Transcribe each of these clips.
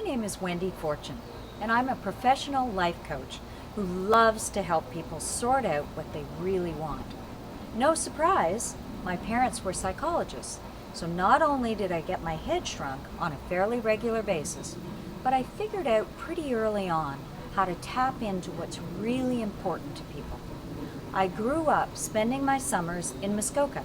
name is Wendy Fortune, and I'm a professional life coach who loves to help people sort out what they really want. No surprise, my parents were psychologists, so not only did I get my head shrunk on a fairly regular basis, but I figured out pretty early on how to tap into what's really important to people. I grew up spending my summers in Muskoka,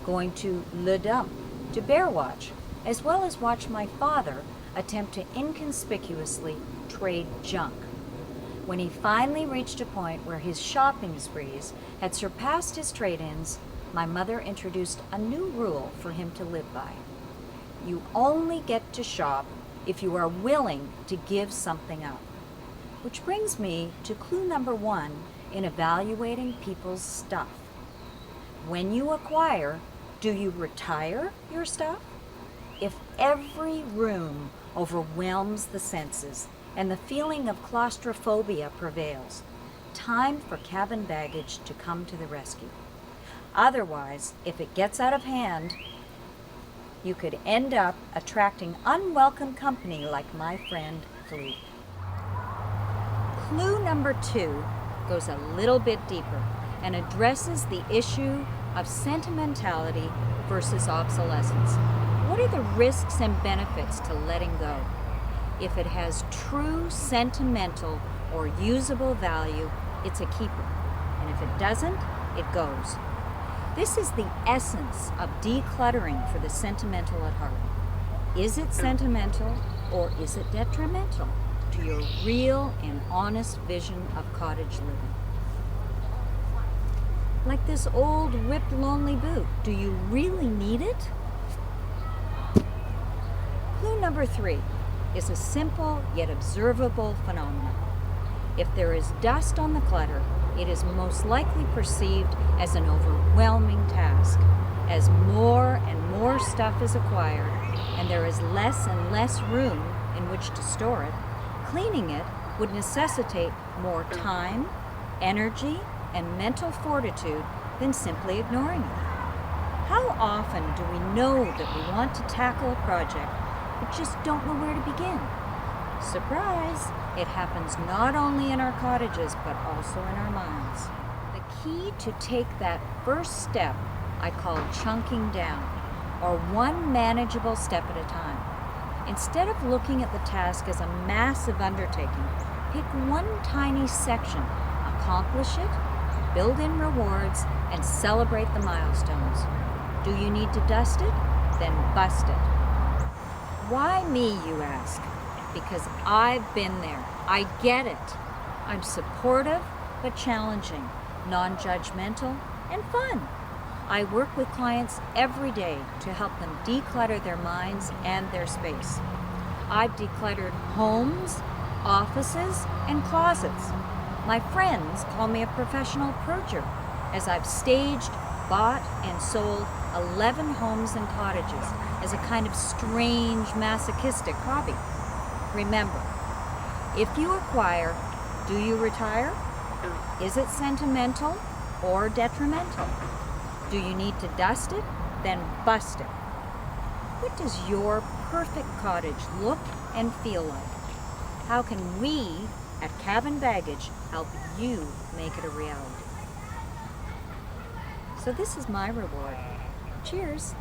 going to Le Dump to bear watch, as well as watch my father attempt to inconspicuously trade junk. When he finally reached a point where his shopping sprees had surpassed his trade-ins, my mother introduced a new rule for him to live by. You only get to shop if you are willing to give something up. Which brings me to clue number 1 in evaluating people's stuff. When you acquire, do you retire your stuff? If every room overwhelms the senses and the feeling of claustrophobia prevails, time for cabin baggage to come to the rescue. Otherwise, if it gets out of hand, you could end up attracting unwelcome company like my friend Philippe. Clue number 2 goes a little bit deeper and addresses the issue of sentimentality versus obsolescence. What are the risks and benefits to letting go? If it has true sentimental or usable value, it's a keeper. And if it doesn't, it goes. This is the essence of decluttering for the sentimental at heart. Is it sentimental or is it detrimental to your real and honest vision of cottage living? Like this old ripped lonely boot, do you really need it? Clue number 3 is a simple yet observable phenomenon. If there is dust on the clutter, it is most likely perceived as an overwhelming task. As more and more stuff is acquired and there is less and less room in which to store it, cleaning it would necessitate more time, energy, and mental fortitude than simply ignoring it. How often do we know that we want to tackle a project but just don't know where to begin? Surprise! It happens not only in our cottages but also in our minds. The key to take that first step I call chunking down, or one manageable step at a time. Instead of looking at the task as a massive undertaking, pick one tiny section, accomplish it, build in rewards, and celebrate the milestones. Do you need to dust it? Then bust it. Why me, you ask? Because I've been there. I get it. I'm supportive but challenging, non-judgmental, and fun. I work with clients every day to help them declutter their minds and their space. I've decluttered homes, offices, and closets. My friends call me a professional purger, as I've staged, bought, and sold 11 homes and cottages as a kind of strange masochistic hobby. Remember, if you acquire, do you retire? Is it sentimental or detrimental? Do you need to dust it? Then bust it. What does your perfect cottage look and feel like? How can we at Cabin Baggage help you make it a reality? So this is my reward. Cheers.